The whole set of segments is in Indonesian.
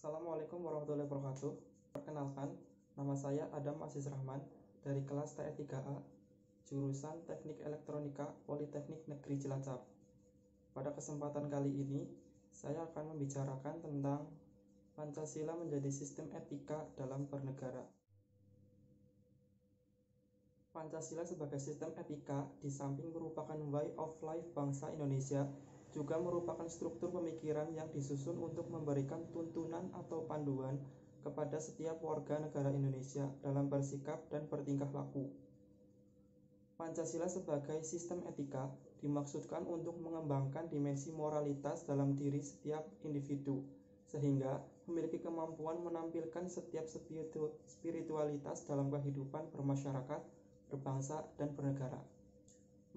Assalamualaikum warahmatullahi wabarakatuh. Perkenalkan, nama saya Adam Aziz Rahman dari kelas TE3A, jurusan Teknik Elektronika Politeknik Negeri Cilacap. Pada kesempatan kali ini, saya akan membicarakan tentang Pancasila menjadi sistem etika dalam bernegara. Pancasila sebagai sistem etika di samping merupakan way of life bangsa Indonesia, juga merupakan struktur pemikiran yang disusun untuk memberikan tuntunan atau panduan kepada setiap warga negara Indonesia dalam bersikap dan bertingkah laku. Pancasila sebagai sistem etika dimaksudkan untuk mengembangkan dimensi moralitas dalam diri setiap individu, sehingga memiliki kemampuan menampilkan setiap spiritualitas dalam kehidupan bermasyarakat, berbangsa, dan bernegara.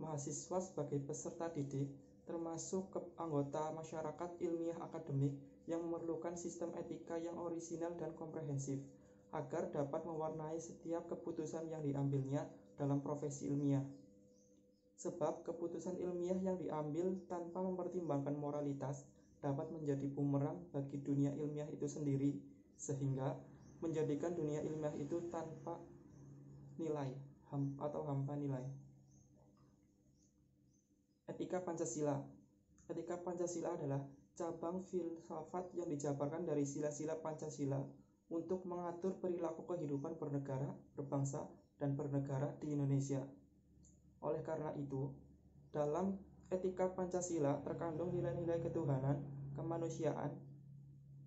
Mahasiswa sebagai peserta didik, termasuk anggota masyarakat ilmiah akademik yang memerlukan sistem etika yang orisinal dan komprehensif, agar dapat mewarnai setiap keputusan yang diambilnya dalam profesi ilmiah. Sebab keputusan ilmiah yang diambil tanpa mempertimbangkan moralitas dapat menjadi bumerang bagi dunia ilmiah itu sendiri, sehingga menjadikan dunia ilmiah itu tanpa nilai atau hampa nilai. Etika Pancasila. Etika Pancasila adalah cabang filsafat yang dijabarkan dari sila-sila Pancasila untuk mengatur perilaku kehidupan bernegara, berbangsa, dan bernegara di Indonesia. Oleh karena itu, dalam etika Pancasila terkandung nilai-nilai ketuhanan, kemanusiaan,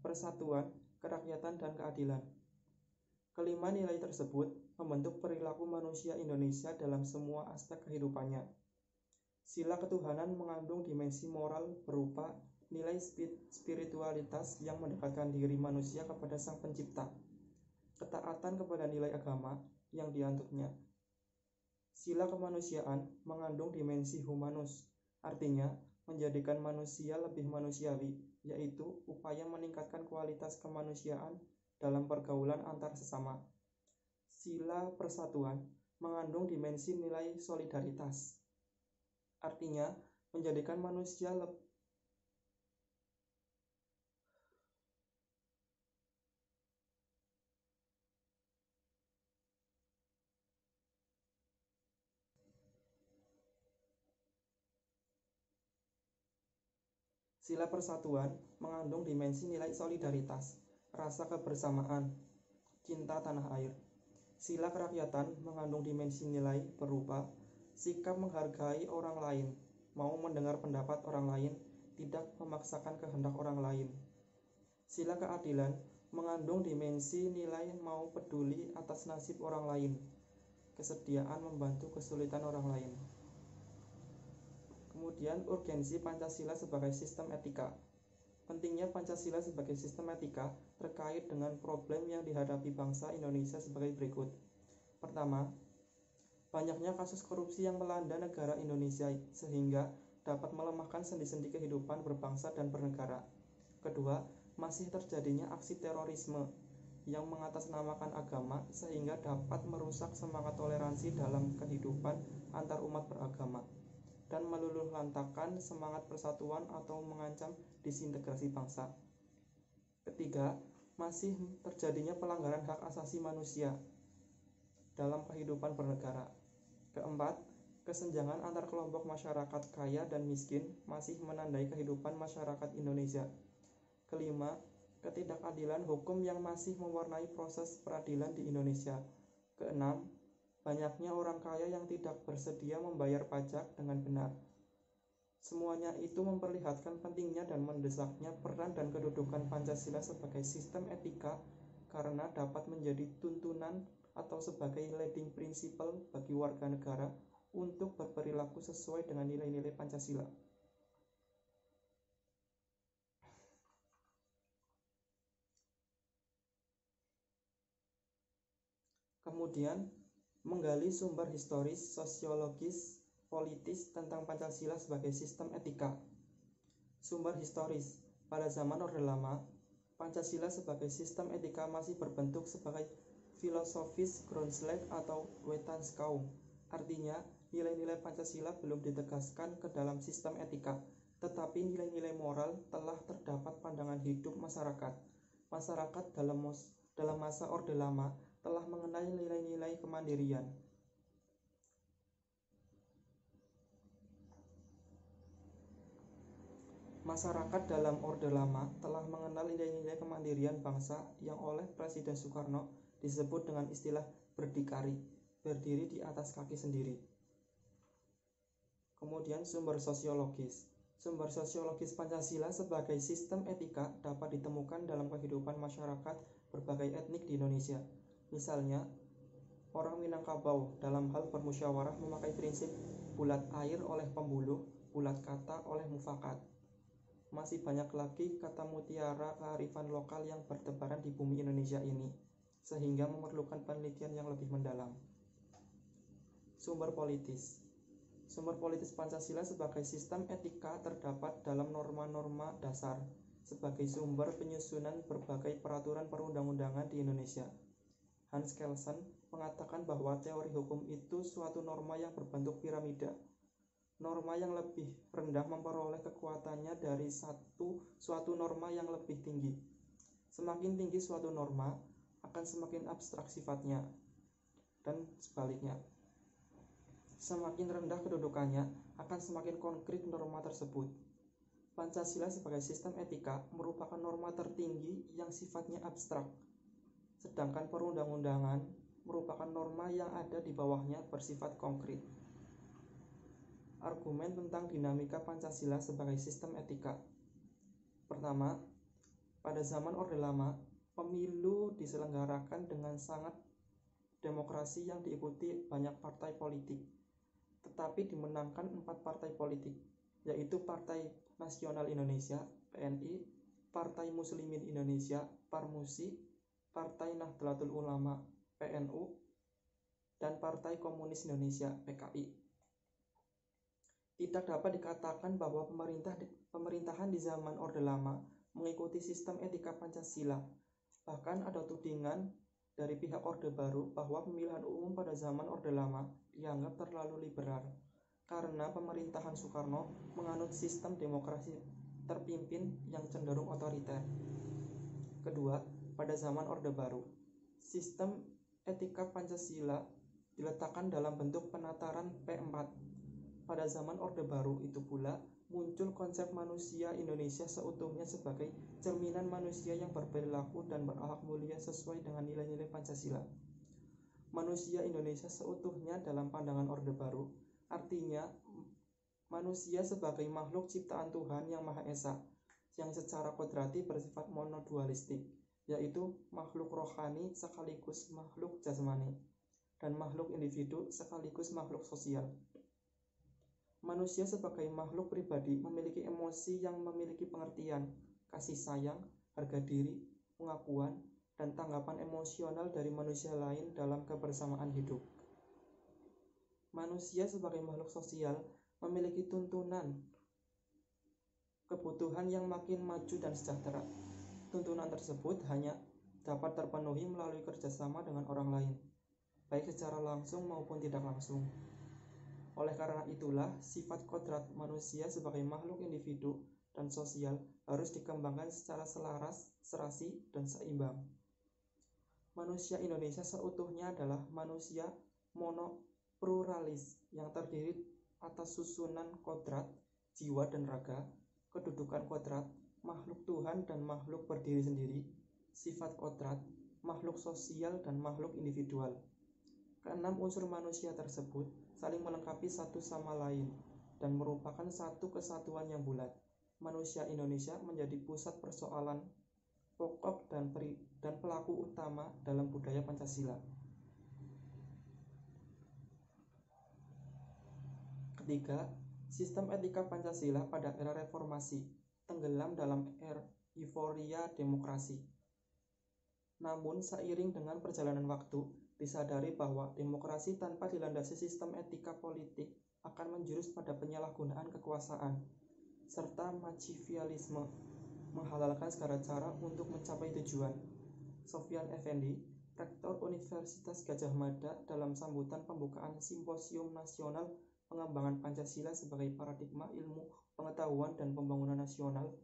persatuan, kerakyatan, dan keadilan. Kelima nilai tersebut membentuk perilaku manusia Indonesia dalam semua aspek kehidupannya. Sila ketuhanan mengandung dimensi moral berupa nilai spiritualitas yang mendekatkan diri manusia kepada Sang Pencipta, ketaatan kepada nilai agama yang dianutnya. Sila kemanusiaan mengandung dimensi humanus, artinya menjadikan manusia lebih manusiawi, yaitu upaya meningkatkan kualitas kemanusiaan dalam pergaulan antar sesama. Sila persatuan mengandung dimensi nilai solidaritas, artinya menjadikan manusia Sila persatuan mengandung dimensi nilai solidaritas, rasa kebersamaan, cinta tanah air. Sila kerakyatan mengandung dimensi nilai berupa sikap menghargai orang lain, mau mendengar pendapat orang lain, tidak memaksakan kehendak orang lain. Sila keadilan mengandung dimensi nilai mau peduli atas nasib orang lain, kesediaan membantu kesulitan orang lain. Kemudian urgensi Pancasila sebagai sistem etika. Pentingnya Pancasila sebagai sistem etika terkait dengan problem yang dihadapi bangsa Indonesia sebagai berikut. Pertama, banyaknya kasus korupsi yang melanda negara Indonesia sehingga dapat melemahkan sendi-sendi kehidupan berbangsa dan bernegara. Kedua, masih terjadinya aksi terorisme yang mengatasnamakan agama sehingga dapat merusak semangat toleransi dalam kehidupan antar umat beragama dan meluluhlantakkan semangat persatuan atau mengancam disintegrasi bangsa. Ketiga, masih terjadinya pelanggaran hak asasi manusia dalam kehidupan bernegara. Keempat, kesenjangan antar kelompok masyarakat kaya dan miskin masih menandai kehidupan masyarakat Indonesia. Kelima, ketidakadilan hukum yang masih mewarnai proses peradilan di Indonesia. Keenam, banyaknya orang kaya yang tidak bersedia membayar pajak dengan benar. Semuanya itu memperlihatkan pentingnya dan mendesaknya peran dan kedudukan Pancasila sebagai sistem etika karena dapat menjadi tuntunan atau sebagai leading principle bagi warga negara untuk berperilaku sesuai dengan nilai-nilai Pancasila. Kemudian, menggali sumber historis, sosiologis, politis tentang Pancasila sebagai sistem etika. Sumber historis. Pada zaman Orde Lama, Pancasila sebagai sistem etika masih berbentuk sebagai filosofis Grundslag atau Weltanschauung. Artinya, nilai-nilai Pancasila belum ditegaskan ke dalam sistem etika, tetapi nilai-nilai moral telah terdapat pandangan hidup masyarakat. Masyarakat dalam masa Orde Lama telah mengenal nilai-nilai kemandirian. Masyarakat dalam Orde Lama telah mengenal nilai-nilai kemandirian bangsa yang oleh Presiden Soekarno disebut dengan istilah berdikari, berdiri di atas kaki sendiri. Kemudian sumber sosiologis. Sumber sosiologis Pancasila sebagai sistem etika dapat ditemukan dalam kehidupan masyarakat berbagai etnik di Indonesia. Misalnya, orang Minangkabau dalam hal bermusyawarah memakai prinsip bulat air oleh pembuluh, bulat kata oleh mufakat. Masih banyak lagi kata mutiara kearifan lokal yang bertebaran di bumi Indonesia ini, sehingga memerlukan penelitian yang lebih mendalam. Sumber politis. Sumber politis Pancasila sebagai sistem etika terdapat dalam norma-norma dasar sebagai sumber penyusunan berbagai peraturan perundang-undangan di Indonesia. Hans Kelsen mengatakan bahwa teori hukum itu suatu norma yang berbentuk piramida. Norma yang lebih rendah memperoleh kekuatannya dari suatu norma yang lebih tinggi. Semakin tinggi suatu norma, akan semakin abstrak sifatnya, dan sebaliknya. Semakin rendah kedudukannya, akan semakin konkret norma tersebut. Pancasila sebagai sistem etika merupakan norma tertinggi yang sifatnya abstrak, sedangkan perundang-undangan merupakan norma yang ada di bawahnya bersifat konkret. Argumen tentang dinamika Pancasila sebagai sistem etika. Pertama, pada zaman Orde Lama, pemilu diselenggarakan dengan sangat demokrasi yang diikuti banyak partai politik, tetapi dimenangkan 4 partai politik, yaitu Partai Nasional Indonesia (PNI), Partai Muslimin Indonesia (Parmusi), Partai Nahdlatul Ulama (PNU), dan Partai Komunis Indonesia (PKI). Tidak dapat dikatakan bahwa pemerintahan di zaman Orde Lama mengikuti sistem etika Pancasila. Bahkan ada tudingan dari pihak Orde Baru bahwa pemilihan umum pada zaman Orde Lama dianggap terlalu liberal karena pemerintahan Soekarno menganut sistem demokrasi terpimpin yang cenderung otoriter. Kedua, pada zaman Orde Baru, sistem etika Pancasila diletakkan dalam bentuk penataran P4. Pada zaman Orde Baru itu pula muncul konsep manusia Indonesia seutuhnya sebagai cerminan manusia yang berperilaku dan berakhlak mulia sesuai dengan nilai-nilai Pancasila. Manusia Indonesia seutuhnya dalam pandangan Orde Baru artinya manusia sebagai makhluk ciptaan Tuhan yang Maha Esa, yang secara kodrati bersifat monodualistik, yaitu makhluk rohani sekaligus makhluk jasmani, dan makhluk individu sekaligus makhluk sosial. Manusia sebagai makhluk pribadi memiliki emosi yang memiliki pengertian, kasih sayang, harga diri, pengakuan, dan tanggapan emosional dari manusia lain dalam kebersamaan hidup. Manusia sebagai makhluk sosial memiliki tuntunan kebutuhan yang makin maju dan sejahtera. Tuntunan tersebut hanya dapat terpenuhi melalui kerjasama dengan orang lain, baik secara langsung maupun tidak langsung. Oleh karena itulah, sifat kodrat manusia sebagai makhluk individu dan sosial harus dikembangkan secara selaras, serasi, dan seimbang. Manusia Indonesia seutuhnya adalah manusia monopluralis yang terdiri atas susunan kodrat, jiwa dan raga, kedudukan kodrat, makhluk Tuhan dan makhluk berdiri sendiri, sifat kodrat, makhluk sosial dan makhluk individual. Keenam unsur manusia tersebut saling melengkapi satu sama lain dan merupakan satu kesatuan yang bulat. Manusia Indonesia menjadi pusat persoalan pokok dan pelaku utama dalam budaya Pancasila. Ketiga, sistem etika Pancasila pada era reformasi tenggelam dalam euforia demokrasi. Namun, seiring dengan perjalanan waktu, disadari bahwa demokrasi tanpa dilandasi sistem etika politik akan menjurus pada penyalahgunaan kekuasaan, serta machiavellisme, menghalalkan segala cara untuk mencapai tujuan. Sofyan Effendi, Rektor Universitas Gadjah Mada dalam sambutan pembukaan Simposium Nasional Pengembangan Pancasila sebagai Paradigma Ilmu Pengetahuan dan Pembangunan Nasional,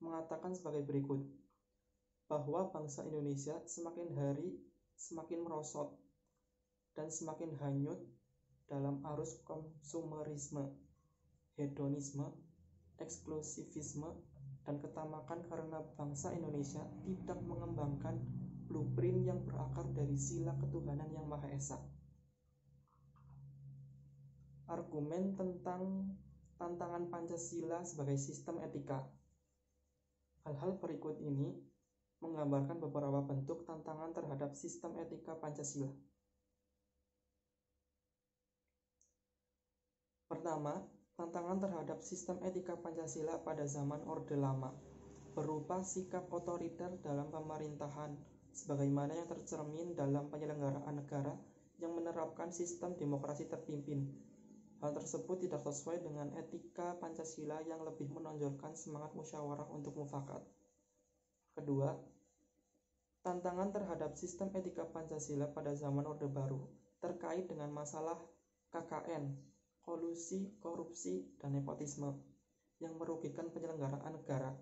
mengatakan sebagai berikut. bahwa bangsa Indonesia semakin hari semakin merosot dan semakin hanyut dalam arus konsumerisme, hedonisme, eksklusivisme, dan ketamakan karena bangsa Indonesia tidak mengembangkan blueprint yang berakar dari sila ketuhanan yang Maha Esa. Argumen tentang tantangan Pancasila sebagai sistem etika. Hal-hal berikut ini menggambarkan beberapa bentuk tantangan terhadap sistem etika Pancasila. Pertama, tantangan terhadap sistem etika Pancasila pada zaman Orde Lama berupa sikap otoriter dalam pemerintahan sebagaimana yang tercermin dalam penyelenggaraan negara yang menerapkan sistem demokrasi terpimpin. Hal tersebut tidak sesuai dengan etika Pancasila yang lebih menonjolkan semangat musyawarah untuk mufakat. Kedua, tantangan terhadap sistem etika Pancasila pada zaman Orde Baru terkait dengan masalah KKN, kolusi, korupsi, dan nepotisme yang merugikan penyelenggaraan negara.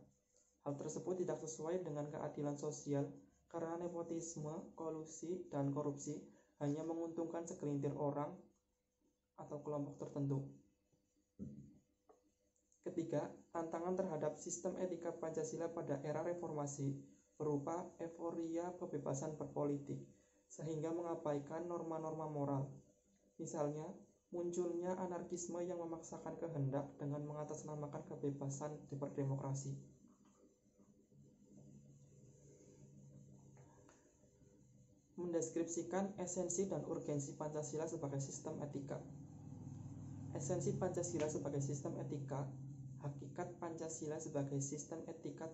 Hal tersebut tidak sesuai dengan keadilan sosial karena nepotisme, kolusi, dan korupsi hanya menguntungkan segelintir orang atau kelompok tertentu. Ketiga, tantangan terhadap sistem etika Pancasila pada era reformasi berupa euforia kebebasan berpolitik sehingga mengabaikan norma-norma moral. Misalnya, munculnya anarkisme yang memaksakan kehendak dengan mengatasnamakan kebebasan berdemokrasi. Mendeskripsikan esensi dan urgensi Pancasila sebagai sistem etika. Esensi Pancasila sebagai sistem etika. Hakikat Pancasila sebagai sistem etika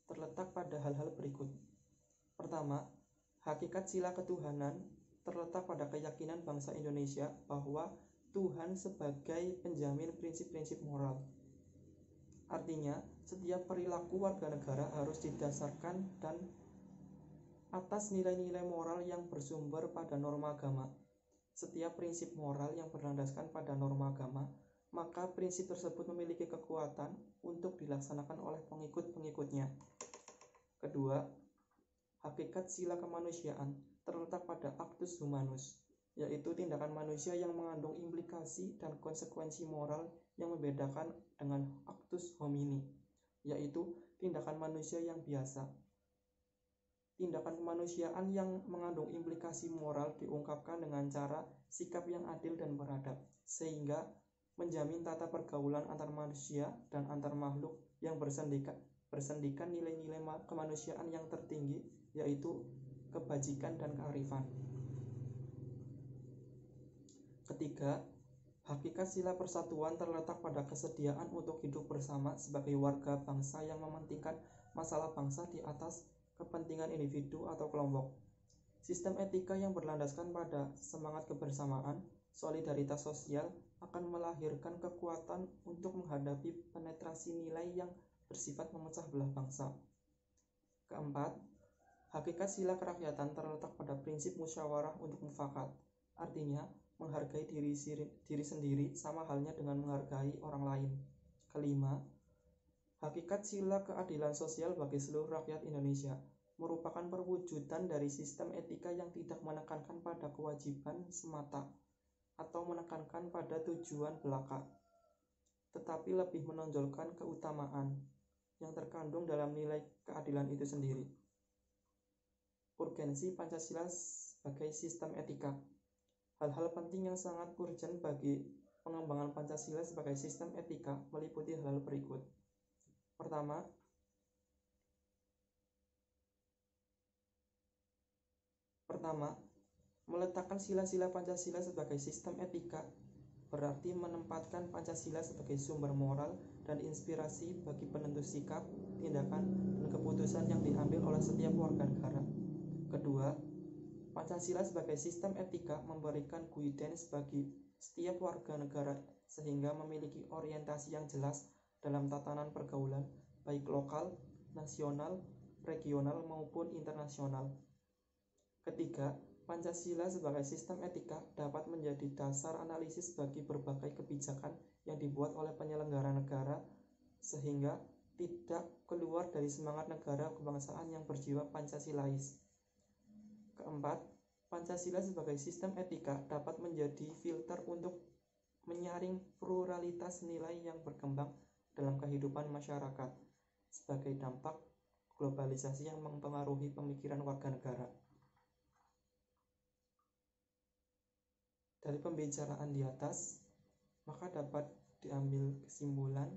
terletak pada hal-hal berikut. Pertama, hakikat sila ketuhanan terletak pada keyakinan bangsa Indonesia bahwa Tuhan sebagai penjamin prinsip-prinsip moral. Artinya, setiap perilaku warga negara harus didasarkan dan atas nilai-nilai moral yang bersumber pada norma agama. Setiap prinsip moral yang berlandaskan pada norma agama, maka prinsip tersebut memiliki kekuatan untuk dilaksanakan oleh pengikut-pengikutnya. Kedua, hakikat sila kemanusiaan terletak pada actus humanus, yaitu tindakan manusia yang mengandung implikasi dan konsekuensi moral yang membedakan dengan actus homini, yaitu tindakan manusia yang biasa. Tindakan kemanusiaan yang mengandung implikasi moral diungkapkan dengan cara sikap yang adil dan beradab, sehingga menjamin tata pergaulan antar manusia dan antar makhluk yang bersendikan nilai-nilai kemanusiaan yang tertinggi, yaitu kebajikan dan kearifan. Ketiga, hakikat sila persatuan terletak pada kesediaan untuk hidup bersama sebagai warga bangsa yang mementingkan masalah bangsa di atas kepentingan individu atau kelompok. Sistem etika yang berlandaskan pada semangat kebersamaan, solidaritas sosial akan melahirkan kekuatan untuk menghadapi penetrasi nilai yang bersifat memecah belah bangsa. Keempat, hakikat sila kerakyatan terletak pada prinsip musyawarah untuk mufakat, artinya menghargai diri sendiri sama halnya dengan menghargai orang lain. Kelima, hakikat sila keadilan sosial bagi seluruh rakyat Indonesia merupakan perwujudan dari sistem etika yang tidak menekankan pada kewajiban semata atau menekankan pada tujuan belaka, tetapi lebih menonjolkan keutamaan yang terkandung dalam nilai keadilan itu sendiri. Urgensi Pancasila sebagai sistem etika. Hal-hal penting yang sangat urgen bagi pengembangan Pancasila sebagai sistem etika meliputi hal-hal berikut. Pertama, meletakkan sila-sila Pancasila sebagai sistem etika berarti menempatkan Pancasila sebagai sumber moral dan inspirasi bagi penentu sikap, tindakan, dan keputusan yang diambil oleh setiap warga negara. Kedua, Pancasila sebagai sistem etika memberikan guidance bagi setiap warga negara sehingga memiliki orientasi yang jelas dalam tatanan pergaulan baik lokal, nasional, regional maupun internasional. Ketiga, Pancasila sebagai sistem etika dapat menjadi dasar analisis bagi berbagai kebijakan yang dibuat oleh penyelenggara negara sehingga tidak keluar dari semangat negara kebangsaan yang berjiwa Pancasilais. Keempat, Pancasila sebagai sistem etika dapat menjadi filter untuk menyaring pluralitas nilai yang berkembang dalam kehidupan masyarakat sebagai dampak globalisasi yang mempengaruhi pemikiran warga negara. Dari pembicaraan di atas, maka dapat diambil kesimpulan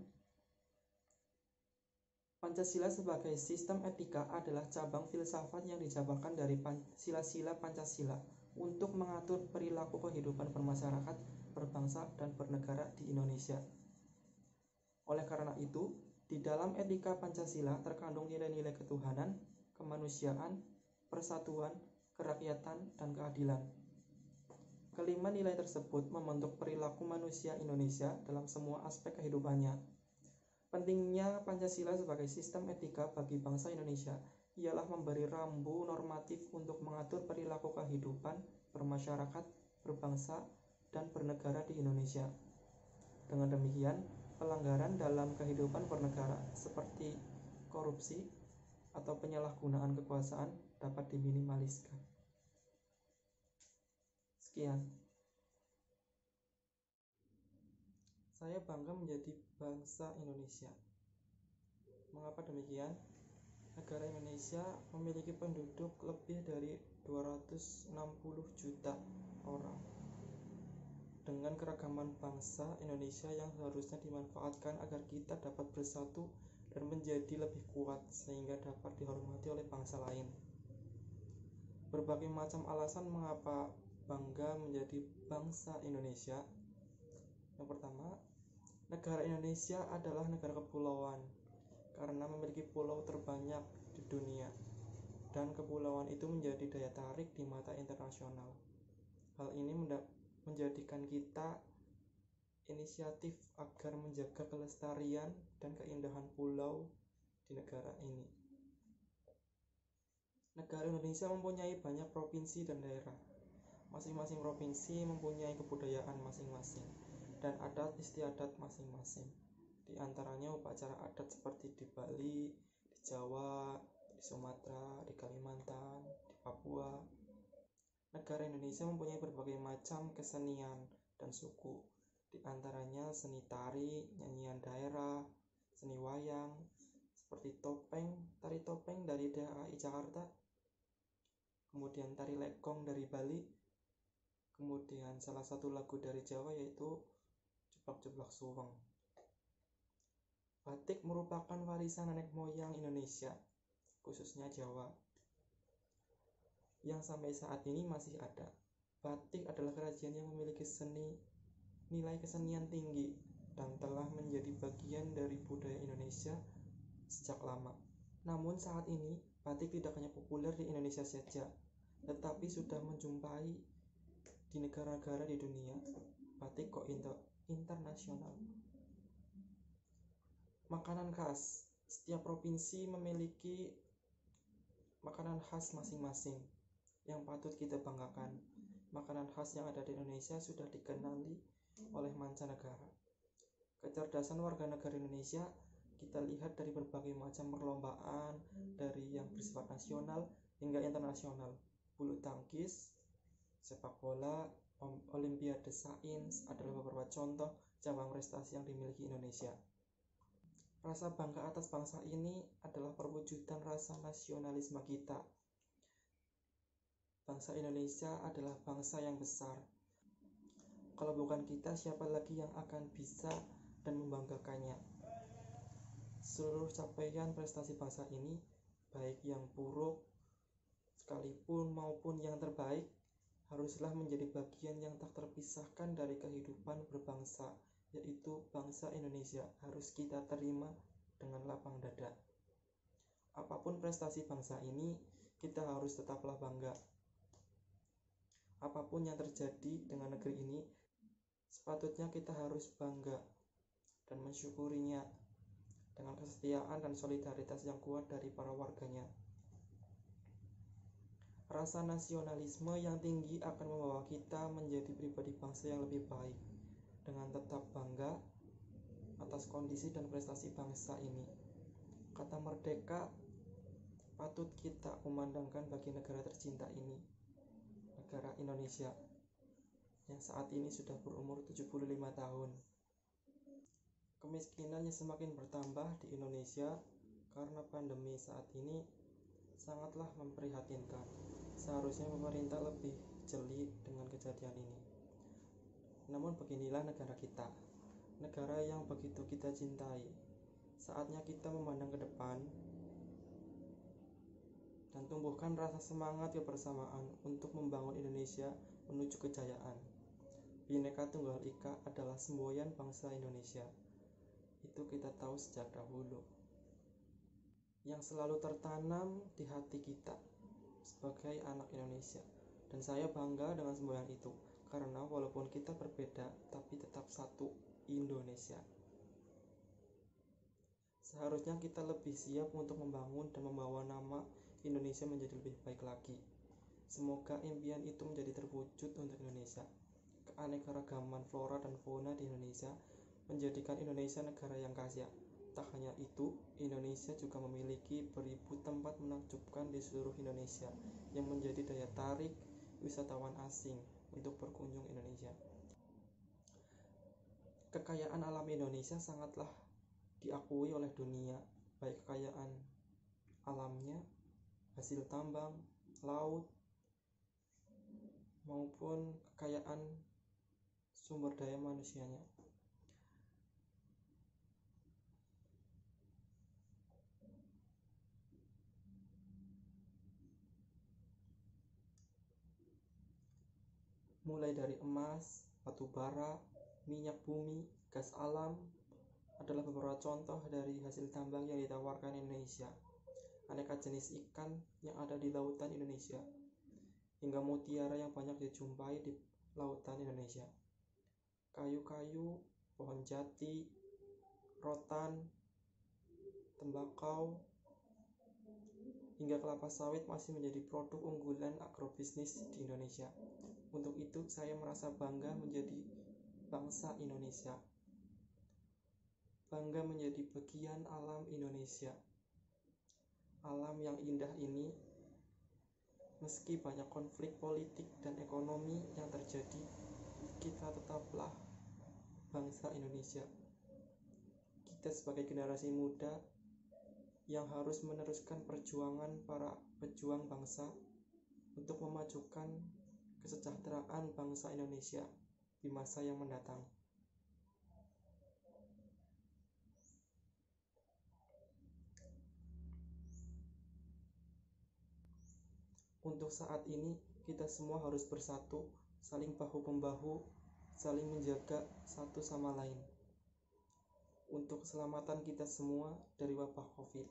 Pancasila sebagai sistem etika adalah cabang filsafat yang dijabarkan dari sila-sila Pancasila untuk mengatur perilaku kehidupan bermasyarakat, berbangsa, dan bernegara di Indonesia. Oleh karena itu, di dalam etika Pancasila terkandung nilai-nilai ketuhanan, kemanusiaan, persatuan, kerakyatan, dan keadilan. Kelima nilai tersebut membentuk perilaku manusia Indonesia dalam semua aspek kehidupannya. Pentingnya Pancasila sebagai sistem etika bagi bangsa Indonesia ialah memberi rambu normatif untuk mengatur perilaku kehidupan bermasyarakat, berbangsa, dan bernegara di Indonesia. Dengan demikian, pelanggaran dalam kehidupan bernegara seperti korupsi atau penyalahgunaan kekuasaan dapat diminimaliskan. Sekian. Saya bangga menjadi bangsa Indonesia. Mengapa demikian? Negara Indonesia memiliki penduduk lebih dari 260 juta orang. Dengan keragaman bangsa Indonesia yang seharusnya dimanfaatkan agar kita dapat bersatu dan menjadi lebih kuat sehingga dapat dihormati oleh bangsa lain. Berbagai macam alasan mengapa bangga menjadi bangsa Indonesia. Yang pertama, negara Indonesia adalah negara kepulauan karena memiliki pulau terbanyak di dunia dan kepulauan itu menjadi daya tarik di mata internasional. Hal ini menjadikan kita inisiatif agar menjaga kelestarian dan keindahan pulau di negara ini. Negara Indonesia mempunyai banyak provinsi dan daerah. Masing-masing provinsi mempunyai kebudayaan masing-masing dan adat istiadat masing-masing. Di antaranya upacara adat seperti di Bali, di Jawa, di Sumatera, di Kalimantan, di Papua. Negara Indonesia mempunyai berbagai macam kesenian dan suku. Di antaranya seni tari, nyanyian daerah, seni wayang, seperti tari topeng dari DKI Jakarta, kemudian tari lekong dari Bali, kemudian salah satu lagu dari Jawa yaitu Jeblak-Jeblak Suweng. Batik merupakan warisan nenek moyang Indonesia, khususnya Jawa, yang sampai saat ini masih ada. Batik adalah kerajinan yang memiliki nilai kesenian tinggi dan telah menjadi bagian dari budaya Indonesia sejak lama. Namun saat ini, batik tidak hanya populer di Indonesia saja, tetapi sudah menjumpai di negara-negara di dunia. Batik kok internasional. Makanan khas. Setiap provinsi memiliki makanan khas masing-masing yang patut kita banggakan. Makanan khas yang ada di Indonesia sudah dikenali oleh mancanegara. Kecerdasan warga negara Indonesia kita lihat dari berbagai macam perlombaan, dari yang bersifat nasional hingga internasional. Bulu tangkis, sepak bola, olimpiade sains adalah beberapa contoh cabang prestasi yang dimiliki Indonesia. Rasa bangga atas bangsa ini adalah perwujudan rasa nasionalisme kita. Bangsa Indonesia adalah bangsa yang besar. Kalau bukan kita, siapa lagi yang akan bisa dan membanggakannya? Seluruh capaian prestasi bangsa ini, baik yang buruk sekalipun maupun yang terbaik, haruslah menjadi bagian yang tak terpisahkan dari kehidupan berbangsa, yaitu bangsa Indonesia. Harus kita terima dengan lapang dada. Apapun prestasi bangsa ini, kita harus tetaplah bangga. Apapun yang terjadi dengan negeri ini, sepatutnya kita harus bangga dan mensyukurinya dengan kesetiaan dan solidaritas yang kuat dari para warganya. Rasa nasionalisme yang tinggi akan membawa kita menjadi pribadi bangsa yang lebih baik, dengan tetap bangga atas kondisi dan prestasi bangsa ini. Kata merdeka patut kita kumandangkan bagi negara tercinta ini, negara Indonesia, yang saat ini sudah berumur 75 tahun. Kemiskinannya semakin bertambah di Indonesia karena pandemi saat ini sangatlah memprihatinkan. Seharusnya pemerintah lebih jeli dengan kejadian ini. Namun beginilah negara kita, negara yang begitu kita cintai. Saatnya kita memandang ke depan dan tumbuhkan rasa semangat kebersamaan untuk membangun Indonesia menuju kejayaan. Bhinneka Tunggal Ika adalah semboyan bangsa Indonesia. Itu kita tahu sejak dahulu, yang selalu tertanam di hati kita sebagai anak Indonesia. Dan saya bangga dengan semboyan itu, karena walaupun kita berbeda, tapi tetap satu Indonesia. Seharusnya kita lebih siap untuk membangun dan membawa nama Indonesia menjadi lebih baik lagi. Semoga impian itu menjadi terwujud untuk Indonesia. Keanekaragaman flora dan fauna di Indonesia menjadikan Indonesia negara yang kaya. Tak hanya itu, Indonesia juga memiliki beribu tempat menakjubkan di seluruh Indonesia yang menjadi daya tarik wisatawan asing untuk berkunjung Indonesia. Kekayaan alam Indonesia sangatlah diakui oleh dunia, baik kekayaan alamnya, hasil tambang, laut, maupun kekayaan sumber daya manusianya. Mulai dari emas, batu bara, minyak bumi, gas alam adalah beberapa contoh dari hasil tambang yang ditawarkan Indonesia. Aneka jenis ikan yang ada di lautan Indonesia, hingga mutiara yang banyak dijumpai di lautan Indonesia. Kayu-kayu, pohon jati, rotan, tembakau, hingga kelapa sawit masih menjadi produk unggulan agrobisnis di Indonesia. Untuk itu saya merasa bangga menjadi bangsa Indonesia, bangga menjadi bagian alam Indonesia. Alam yang indah ini, meski banyak konflik politik dan ekonomi yang terjadi, kita tetaplah bangsa Indonesia. Kita sebagai generasi muda yang harus meneruskan perjuangan para pejuang bangsa untuk memajukan kesejahteraan bangsa Indonesia di masa yang mendatang. Untuk saat ini, kita semua harus bersatu, saling bahu-membahu, saling menjaga satu sama lain untuk keselamatan kita semua dari wabah COVID.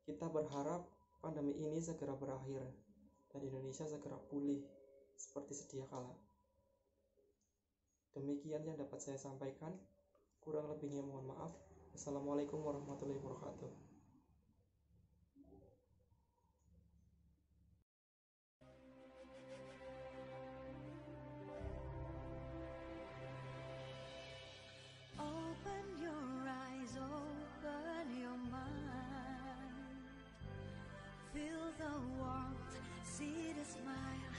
Kita berharap pandemi ini segera berakhir dan Indonesia segera pulih seperti sedia kala. Demikian yang dapat saya sampaikan, kurang lebihnya mohon maaf. Wassalamualaikum warahmatullahi wabarakatuh. Open your eyes, open your mind. Feel the warmth, see the smile.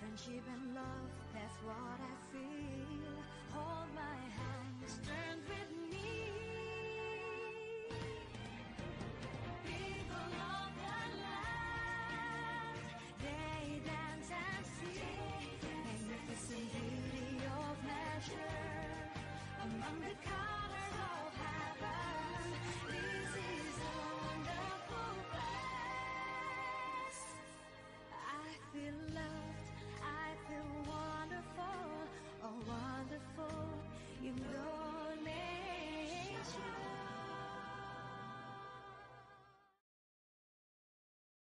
Friendship and love, that's what I feel. Hold my hand, stand with me.